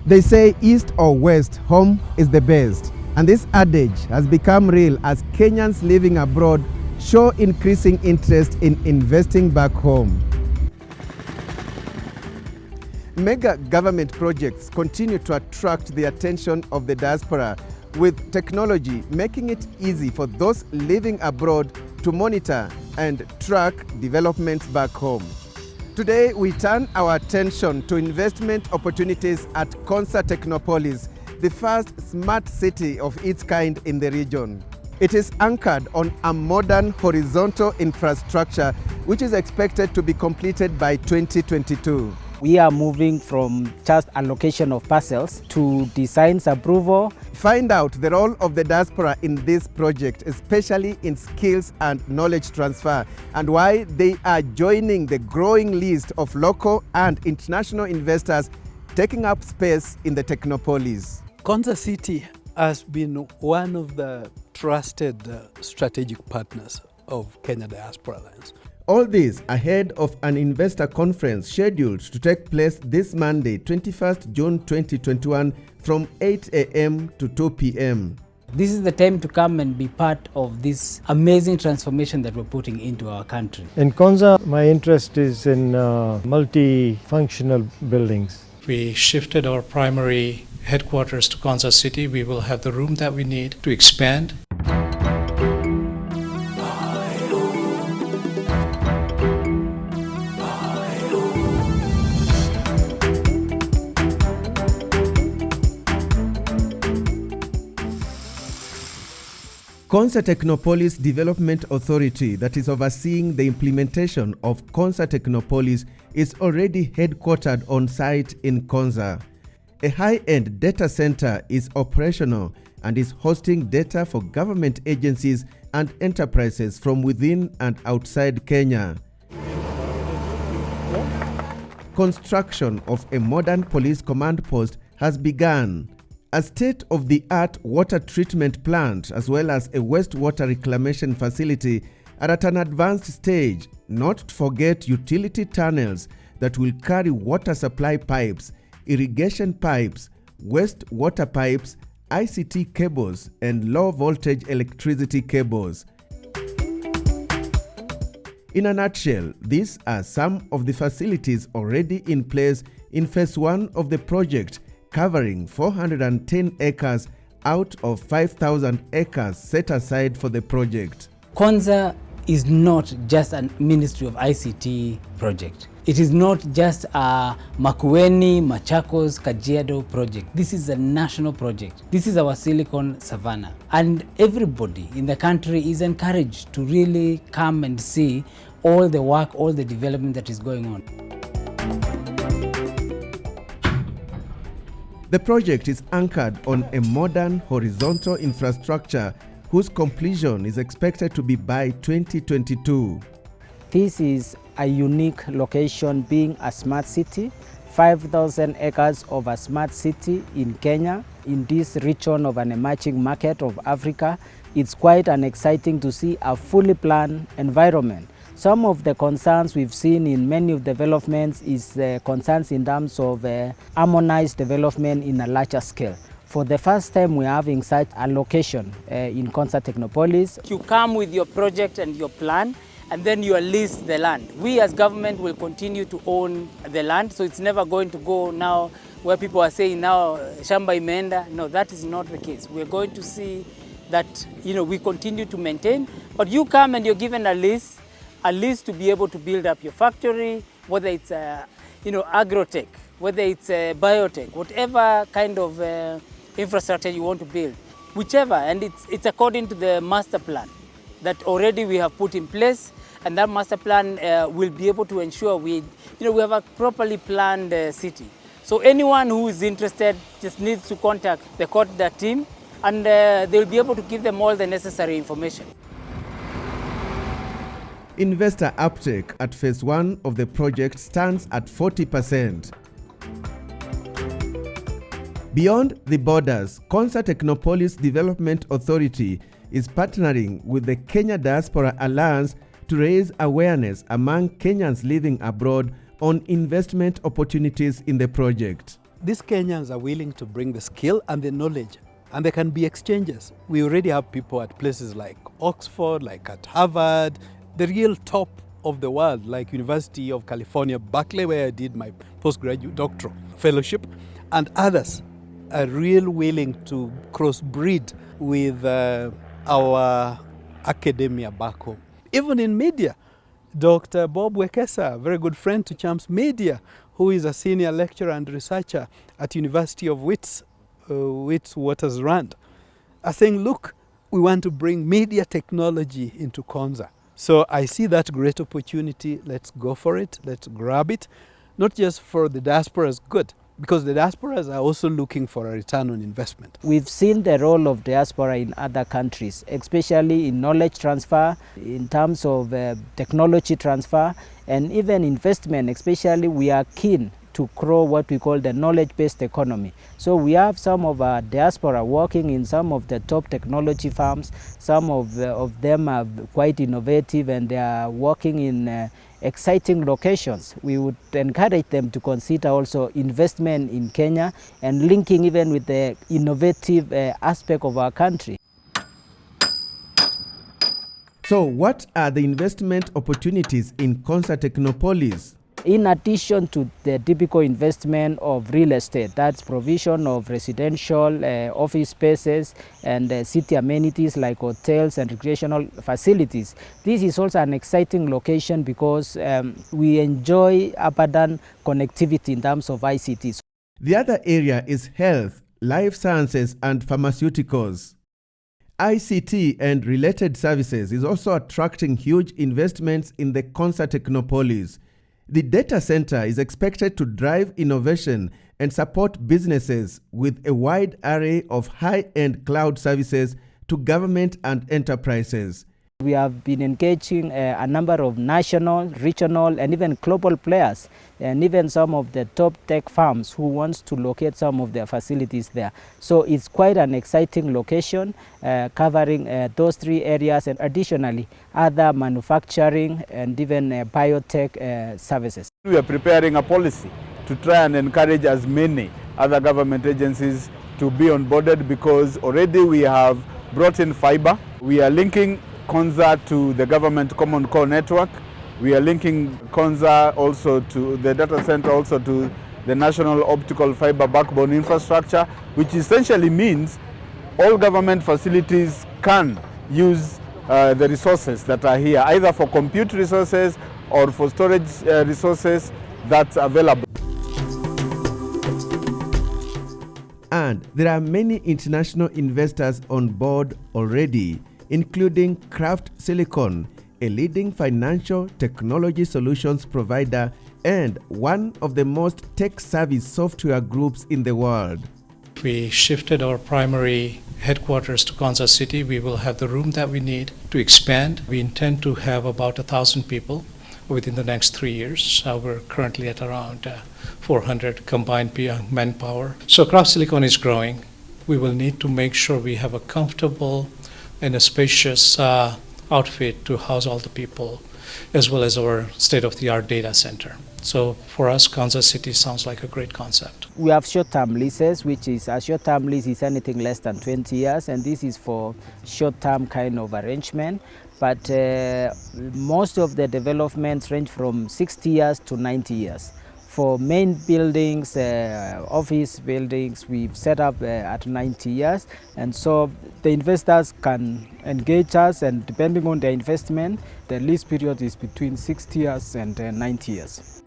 They say east or west, home is the best. And this adage has become real as Kenyans living abroad show increasing interest in investing back home. Mega government projects continue to attract the attention of the diaspora, with technology making it easy for those living abroad to monitor and track developments back home. Today, we turn our attention to investment opportunities at Konza Technopolis, the first smart city of its kind in the region. It is anchored on a modern horizontal infrastructure which is expected to be completed by 2022. We are moving from just allocation of parcels to designs approval. Find out the role of the diaspora in this project, especially in skills and knowledge transfer, and why they are joining the growing list of local and international investors taking up space in the Technopolis. Konza City has been one of the trusted strategic partners of Kenya Diaspora Alliance. All this ahead of an investor conference scheduled to take place this Monday, 21st June 2021 from 8 a.m. to 2 p.m. This is the time to come and be part of this amazing transformation that we're putting into our country. In Konza, my interest is in multifunctional buildings. We shifted our primary headquarters to Konza City. We will have the room that we need to expand. Konza Technopolis Development Authority, that is overseeing the implementation of Konza Technopolis, is already headquartered on site in Konza. A high-end data center is operational and is hosting data for government agencies and enterprises from within and outside Kenya. Construction of a modern police command post has begun. A state-of-the-art water treatment plant as well as a wastewater reclamation facility are at an advanced stage, not to forget utility tunnels that will carry water supply pipes, irrigation pipes, wastewater pipes, ICT cables, and low-voltage electricity cables. In a nutshell, these are some of the facilities already in place in phase 1 of the project, covering 410 acres out of 5,000 acres set aside for the project. Konza is not just a Ministry of ICT project. It is not just a Makueni, Machakos, Kajiado project. This is a national project. This is our Silicon Savannah. And everybody in the country is encouraged to really come and see all the work, all the development that is going on. The project is anchored on a modern horizontal infrastructure whose completion is expected to be by 2022. This is a unique location, being a smart city, 5,000 acres of a smart city in Kenya, in this region of an emerging market of Africa. It's quite exciting to see a fully planned environment. Some of the concerns we've seen in many of the developments is concerns in terms of harmonized development in a larger scale. For the first time, we're having such a location in Konza Technopolis. You come with your project and your plan, and then you lease the land. We as government will continue to own the land, so it's never going to go now where people are saying now shamba imeenda. No, that is not the case. We're going to see that we continue to maintain, but you come and you're given a lease to be able to build up your factory, whether it's agrotech, whether it's biotech, whatever kind of infrastructure you want to build, whichever, and it's according to the master plan that already we have put in place, and that master plan will be able to ensure we have a properly planned city. So anyone who is interested just needs to contact the Konza team, and they'll be able to give them all the necessary information. Investor uptake at phase 1 of the project stands at 40%. Beyond the borders, Konza Technopolis Development Authority is partnering with the Kenya Diaspora Alliance to raise awareness among Kenyans living abroad on investment opportunities in the project. these Kenyans are willing to bring the skill and the knowledge, and there can be exchanges. We already have people at places like Oxford, like at Harvard, the real top of the world, like University of California, Berkeley, where I did my postgraduate doctoral fellowship, and others are real willing to crossbreed with our academia back home. Even in media, Dr. Bob Wekesa, a very good friend to Chams Media, who is a senior lecturer and researcher at University of Witwatersrand, are saying, look, we want to bring media technology into Konza. So I see that great opportunity. Let's go for it. Let's grab it. Not just for the diaspora's good, because the diasporas are also looking for a return on investment. We've seen the role of diaspora in other countries, especially in knowledge transfer, in terms of technology transfer, and even investment. Especially, we are keen to grow what we call the knowledge-based economy. So we have some of our diaspora working in some of the top technology firms. Some of them are quite innovative, and they are working in exciting locations. We would encourage them to consider also investment in Kenya and linking even with the innovative aspect of our country. So what are the investment opportunities in Konza Technopolis? In addition to the typical investment of real estate, that's provision of residential office spaces and city amenities like hotels and recreational facilities, this is also an exciting location because we enjoy abundant connectivity in terms of ICT. The other area is health, life sciences and pharmaceuticals. ICT and related services is also attracting huge investments in the Konza Technopolis. The data center is expected to drive innovation and support businesses with a wide array of high-end cloud services to government and enterprises. We have been engaging a number of national, regional, and even global players, and even some of the top tech firms who wants to locate some of their facilities there. So it's quite an exciting location, covering those three areas, and additionally other manufacturing and even biotech services. We are preparing a policy to try and encourage as many other government agencies to be onboarded, because already we have brought in fiber. We are linking Konza to the government common core network. We are linking Konza also to the data center, also to the national optical fiber backbone infrastructure, which essentially means all government facilities can use the resources that are here, either for compute resources or for storage resources that's available. And there are many international investors on board already, including Craft Silicon, a leading financial technology solutions provider and one of the most tech-savvy software groups in the world. We shifted our primary headquarters to Konza City. We will have the room that we need to expand. We intend to have about 1,000 people within the next 3 years. We're currently at around 400 combined manpower. So Craft Silicon is growing. We will need to make sure we have a comfortable and a spacious outfit to house all the people, as well as our state-of-the-art data center. So for us, Konza City sounds like a great concept. We have short-term leases, which is a short-term lease is anything less than 20 years, and this is for short-term kind of arrangement. But most of the developments range from 60 years to 90 years. For main buildings, office buildings, we've set up at 90 years, and so the investors can engage us, and depending on their investment, the lease period is between 60 years and 90 years.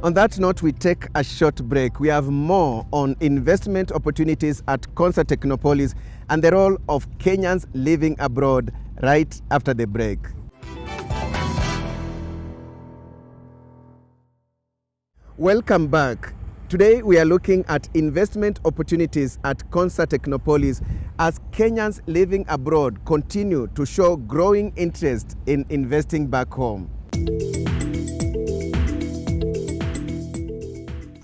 On that note, we take a short break. We have more on investment opportunities at Konza Technopolis and the role of Kenyans living abroad right after the break. Welcome back. Today we are looking at investment opportunities at Konza Technopolis as Kenyans living abroad continue to show growing interest in investing back home.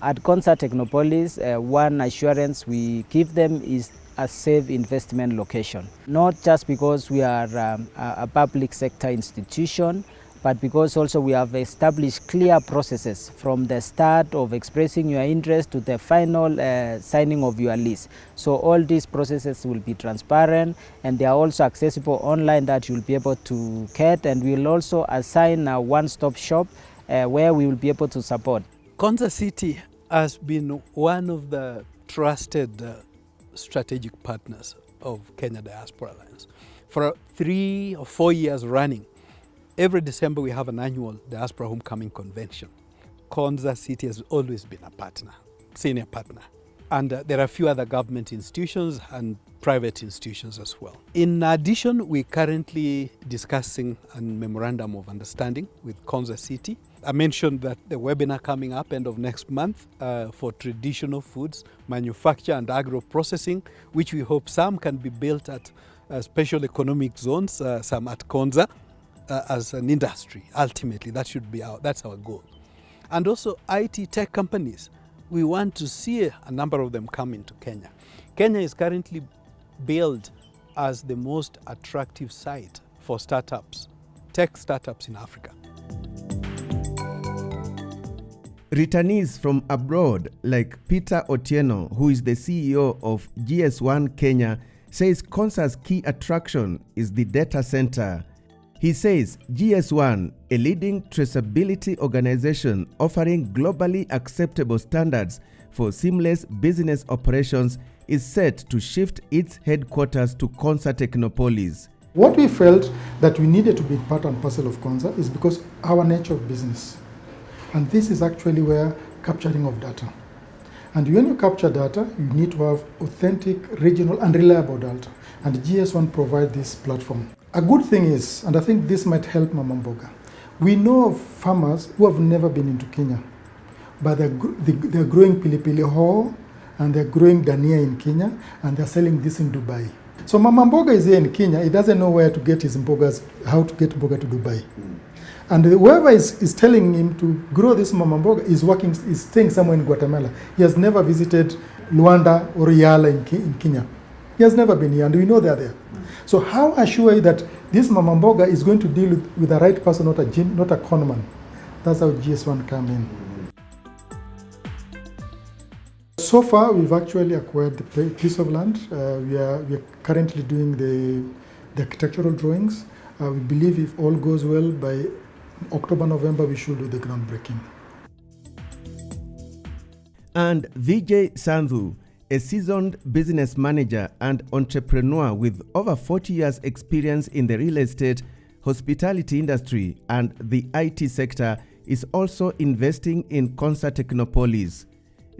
At Konza Technopolis, one assurance we give them is a safe investment location. Not just because we are a public sector institution, but because also we have established clear processes from the start of expressing your interest to the final signing of your lease. So all these processes will be transparent, and they are also accessible online that you'll be able to get, and we'll also assign a one-stop shop where we will be able to support. Konza City has been one of the trusted strategic partners of Kenya Diaspora Alliance. For 3 or 4 years running, every December we have an annual Diaspora Homecoming Convention. Konza City has always been a partner, senior partner. And there are a few other government institutions and private institutions as well. In addition, we're currently discussing a memorandum of understanding with Konza City. I mentioned that the webinar coming up end of next month for traditional foods, manufacture and agro-processing, which we hope some can be built at special economic zones, some at Konza, as an industry. Ultimately, that's our goal. And also IT tech companies. We want to see a number of them come into Kenya. Kenya is currently billed as the most attractive site for startups, tech startups in Africa. Returnees from abroad like Peter Otieno, who is the CEO of GS1 Kenya, says Konza's key attraction is the data center. He says GS1, a leading traceability organization offering globally acceptable standards for seamless business operations, is set to shift its headquarters to Konza Technopolis. What we felt that we needed to be part and parcel of Konza is because our nature of business. And this is actually where capturing of data. And when you capture data, you need to have authentic, regional, and reliable data. And GS1 provides this platform. A good thing is, and I think this might help Mama Mboga, we know of farmers who have never been into Kenya, but they're growing pilipili hoho, and they're growing dania in Kenya, and they're selling this in Dubai. So Mama Mboga is here in Kenya, he doesn't know where to get his mbogas, how to get mboga to Dubai. And whoever is telling him to grow this Mama Mboga is staying somewhere in Guatemala. He has never visited Luanda or Yala in Kenya. He has never been here, and we know they're there. So how assure you that this Mama Mboga is going to deal with the right person, not a conman? That's how GS1 come in. So far, we've actually acquired the piece of land. We are currently doing the architectural drawings. We believe if all goes well, by October, November, we should do the groundbreaking. And Vijay Sandhu, a seasoned business manager and entrepreneur with over 40 years experience in the real estate, hospitality industry and the IT sector, is also investing in Konza Technopolis.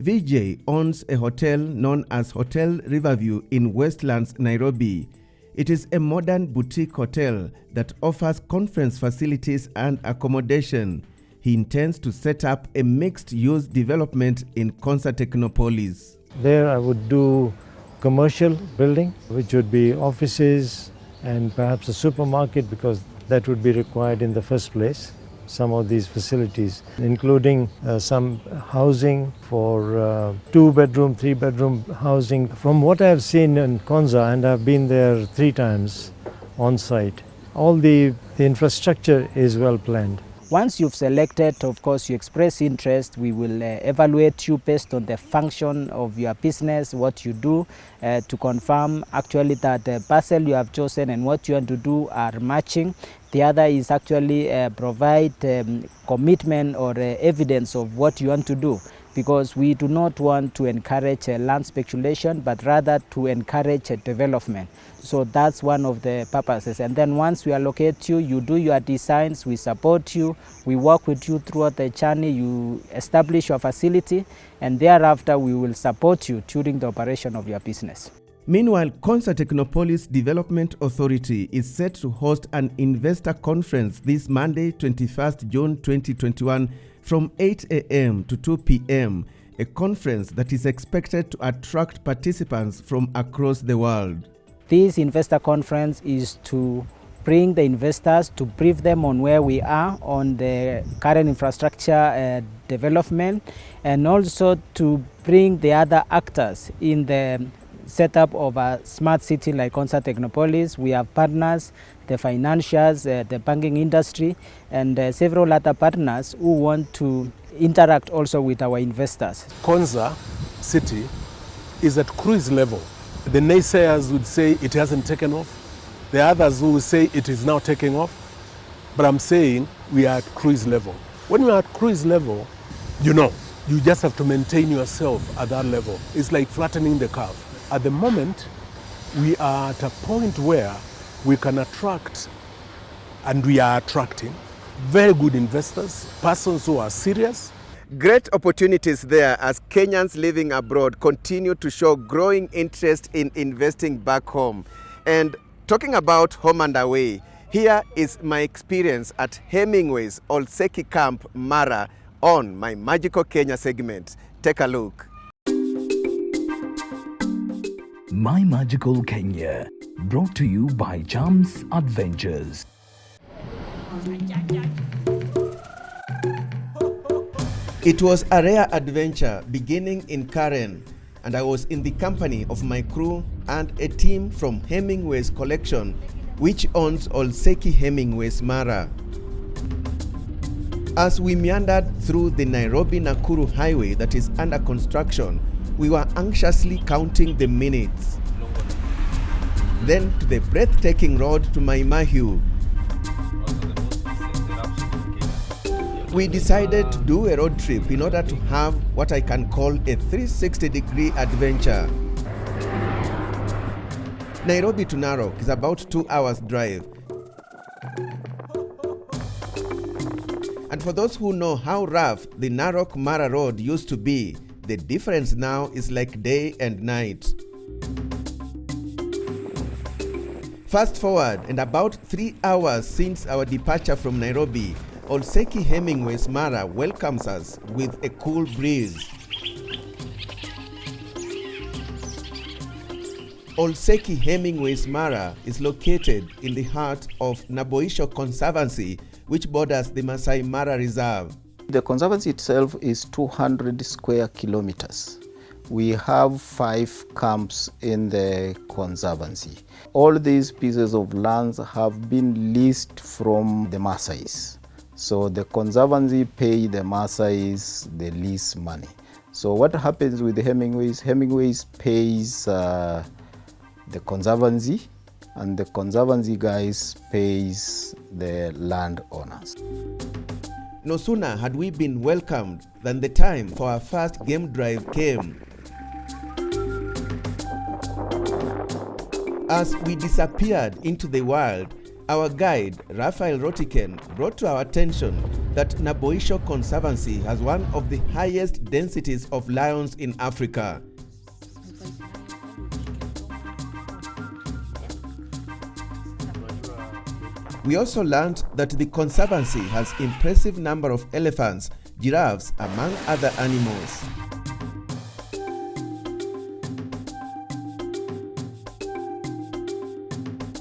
Vijay owns a hotel known as Hotel Riverview in Westlands, Nairobi. It is a modern boutique hotel that offers conference facilities and accommodation. He intends to set up a mixed-use development in Konza Technopolis. There I would do commercial building, which would be offices and perhaps a supermarket, because that would be required in the first place. Some of these facilities, including some housing for 2-bedroom, 3-bedroom housing. From what I have seen in Konza, and I've been there 3 times on site, all the infrastructure is well planned. Once you've selected, of course, you express interest, we will evaluate you based on the function of your business, what you do, to confirm actually that the parcel you have chosen and what you want to do are matching. The other is actually provide commitment or evidence of what you want to do, because we do not want to encourage land speculation, but rather to encourage development. So that's one of the purposes. And then once we allocate you, you do your designs, we support you, we work with you throughout the journey, you establish your facility, and thereafter we will support you during the operation of your business. Meanwhile, Konza Technopolis Development Authority is set to host an investor conference this Monday, 21st June 2021 from 8 a.m. to 2 p.m., a conference that is expected to attract participants from across the world. This investor conference is to bring the investors, to brief them on where we are on the current infrastructure development, and also to bring the other actors in the setup of a smart city like Konza Technopolis. We have partners the financiers, the banking industry, and several other partners who want to interact also with our investors. Konza City is at cruise level. The naysayers would say it hasn't taken off. The others will say it is now taking off. But I'm saying we are at cruise level. When we are at cruise level, you just have to maintain yourself at that level. It's like flattening the curve. At the moment, we are at a point where we can attract, and we are attracting, very good investors, persons who are serious. Great opportunities there as Kenyans living abroad continue to show growing interest in investing back home. And talking about home and away, here is my experience at Hemingway's Olseki Camp, Mara, on my Magical Kenya segment. Take a look. My Magical Kenya, brought to you by Chams Adventures. It was a rare adventure beginning in Karen, and I was in the company of my crew and a team from Hemingway's collection, which owns Olseki Hemingway's Mara. As we meandered through the Nairobi-Nakuru highway that is under construction, we were anxiously counting the minutes. Then to the breathtaking road to Mai Mahiu. We decided to do a road trip in order to have what I can call a 360-degree adventure. Nairobi to Narok is about 2 hours drive. And for those who know how rough the Narok-Mara road used to be, the difference now is like day and night. Fast forward, and about 3 hours since our departure from Nairobi, Olseki Hemingway's Mara welcomes us with a cool breeze. Olseki Hemingway's Mara is located in the heart of Naboisho Conservancy, which borders the Masai Mara Reserve. The conservancy itself is 200 square kilometers. We have 5 camps in the conservancy. All these pieces of lands have been leased from the Masais. So the conservancy pay the Masais the lease money. So what happens with the Hemingways? Hemingways pays the conservancy, and the conservancy guys pays the landowners. No sooner had we been welcomed than the time for our first game drive came. As we disappeared into the wild, our guide, Raphael Rotiken, brought to our attention that Naboisho Conservancy has one of the highest densities of lions in Africa. We also learned that the Conservancy has impressive number of elephants, giraffes, among other animals.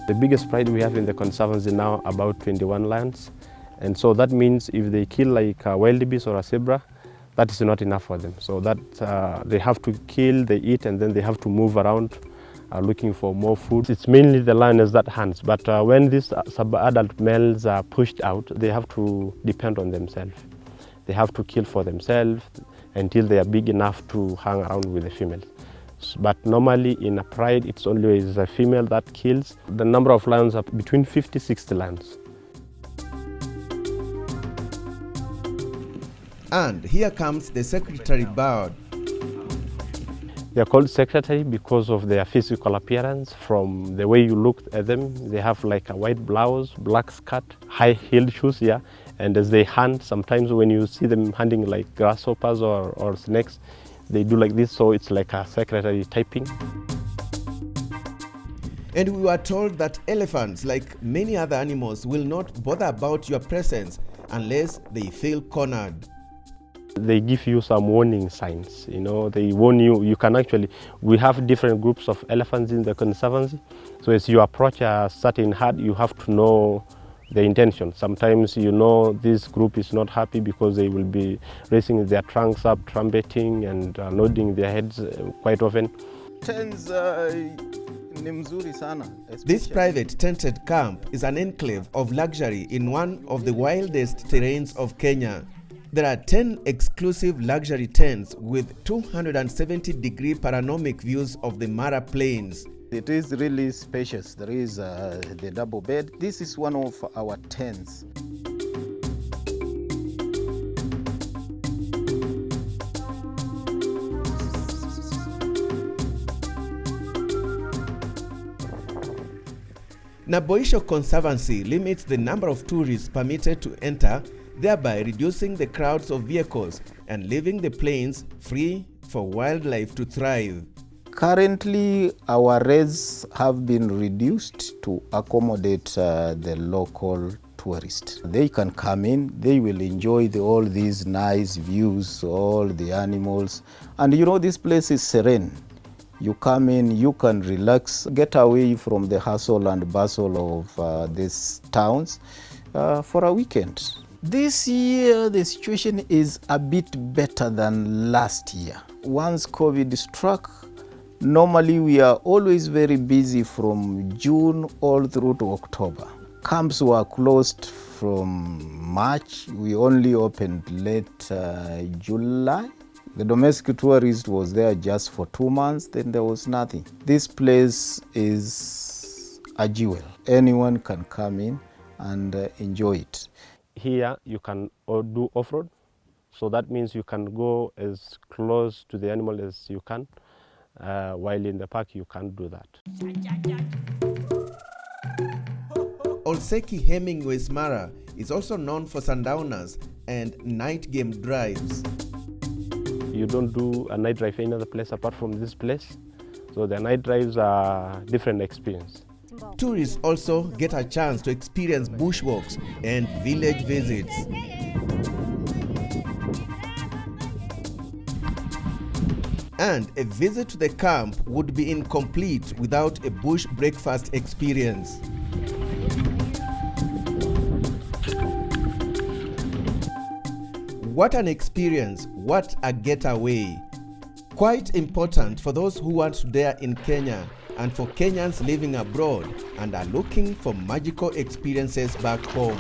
The biggest pride we have in the Conservancy now about 21 lions, and so that means if they kill like a wildebeest or a zebra, that is not enough for them. So that they have to kill, they eat, and then they have to move around looking for more food. It's mainly the lioness that hunts, but when these sub-adult males are pushed out, they have to depend on themselves. They have to kill for themselves until they are big enough to hang around with the females. But normally in a pride, it's always a female that kills. The number of lions are between 50-60 lions. And here comes the secretary bird. They are called secretary because of their physical appearance. From the way you look at them, they have like a white blouse, black skirt, high-heeled shoes, yeah. And as they hunt, sometimes when you see them hunting like grasshoppers or snakes, they do like this, so it's like a secretary typing. And we were told that elephants, like many other animals, will not bother about your presence unless they feel cornered. They give you some warning signs, you know, they warn you. You can actually, we have different groups of elephants in the Conservancy. So as you approach a certain herd, you have to know the intention. Sometimes you know this group is not happy because they will be raising their trunks up, trumpeting and nodding their heads quite often. Turns Ni mzuri sana. This private tented camp is an enclave of luxury in one of the wildest terrains of Kenya. There are 10 exclusive luxury tents with 270-degree panoramic views of the Mara Plains. It is really spacious. There is the double bed. This is one of our tents. Naboisho Conservancy limits the number of tourists permitted to enter, thereby reducing the crowds of vehicles and leaving the plains free for wildlife to thrive. Currently, our rates have been reduced to accommodate the local tourists. They can come in, they will enjoy all these nice views, all the animals. And you know, this place is serene. You come in, you can relax, get away from the hustle and bustle of these towns for a weekend. This year, the situation is a bit better than last year. Once COVID struck, normally we are always very busy from June all through to October. Camps were closed from March. We only opened late July. The domestic tourist was there just for 2 months, then there was nothing. This place is a jewel. Anyone can come in and enjoy it. Here you can do off-road, so that means you can go as close to the animal as you can, while in the park you can't do that. Olseki Hemingway's Mara is also known for sundowners and night game drives. You don't do a night drive any other place apart from this place, so the night drives are different experience. Tourists also get a chance to experience bushwalks and village visits. And a visit to the camp would be incomplete without a bush breakfast experience. What an experience, what a getaway. Quite important for those who want to dare in Kenya and for Kenyans living abroad and are looking for magical experiences back home.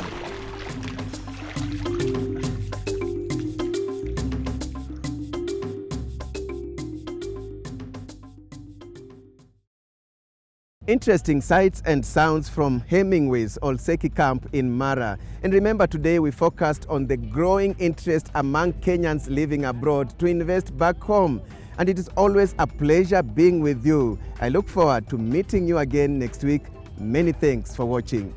Interesting sights and sounds from Hemingway's Olseki camp in Mara. And remember, today we focused on the growing interest among Kenyans living abroad to invest back home. And it is always a pleasure being with you. I look forward to meeting you again next week. Many thanks for watching.